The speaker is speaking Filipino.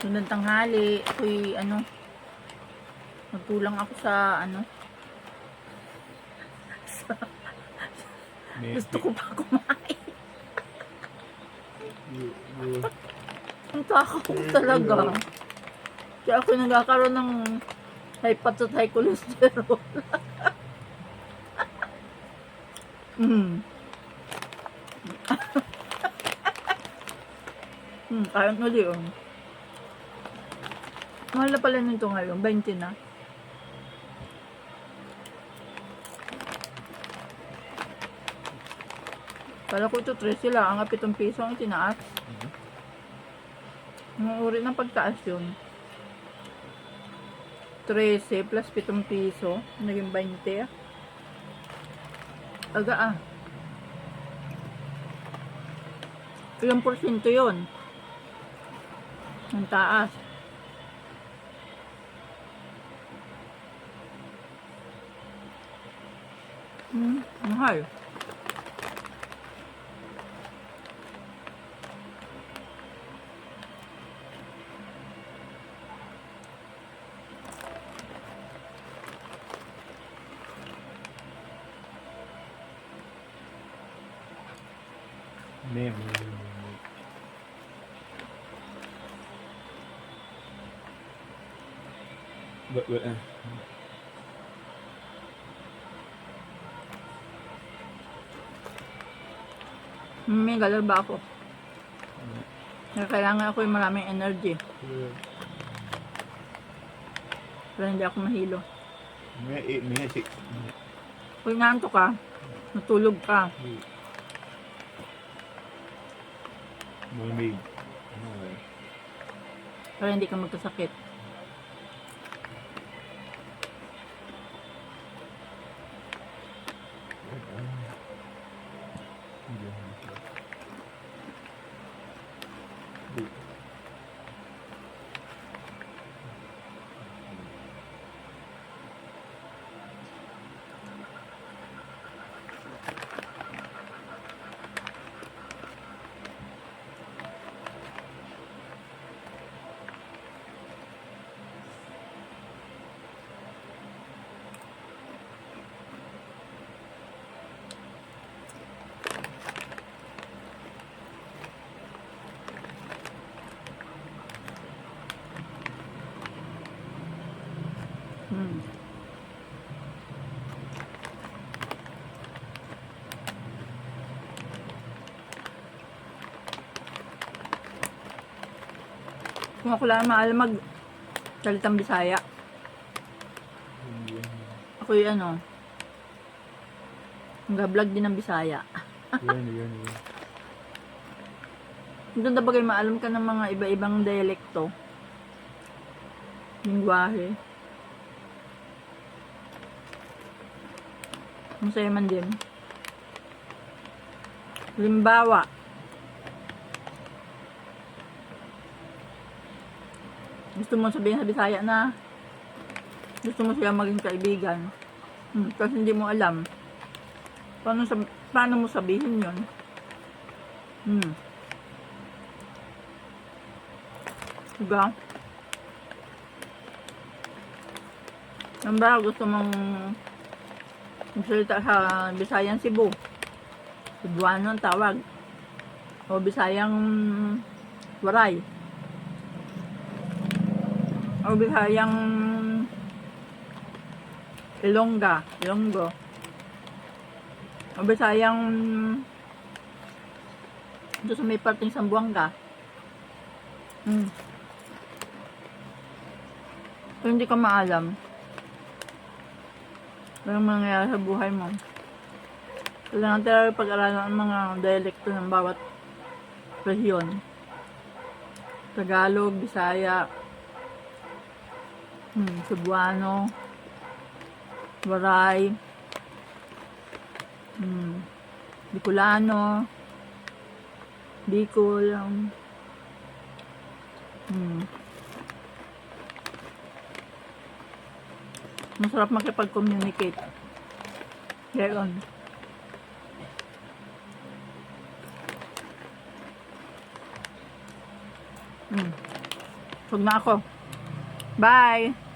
Noon ng tanghali, ako'y nagkulang ako sa gusto ko pa kumain. Ang takaw ko talaga. Kaya ako nagkakaroon ng high fat at high cholesterol. Kaya uli Mahal na pala nito ngayon, 20 na. Kala ko ito 3 sila, ang 7 piso ang itinaas. Ang uri ng pagtaas yun. 13 plus 7 piso, naging 20. Aga Ilang porsyento yun? Ang taas. Mahal. May galar ba ako? Kailangan ako yung maraming energy. Pero hindi ako mahilo. Kung inaanto ka, natulog ka. Malamig. Para hindi ka magkasakit. Kung ako lang maalam salitang Bisaya. Ako yung nag-vlog din ng Bisaya. Yan. Doon na bagay maalam ka ng mga iba-ibang dialekto. Lingwahe. Masaya man din. Limbawa. Gusto mo sabihin sa Bisaya na gusto mo sila maging kaibigan. Kasi hindi mo alam. Paano mo sabihin yun? Diba? Ang ba gusto mong magsalita sa Bisayang Cebu? Cebuano ang tawag. O Bisayang Waray. O Bisayang Ilonggo. O Bisayang ito sa may parting Sambuanga. Kung hindi ka maalam, walang mangyayari sa buhay mo. Kailangan tayo pag-aralan ang mga dialekto ng bawat rehiyon. Tagalog, Bisaya, Cebuano, Waray, Bicolano, Bicol, masarap makipag-communicate. Gayon. Huwag na ako. Bye!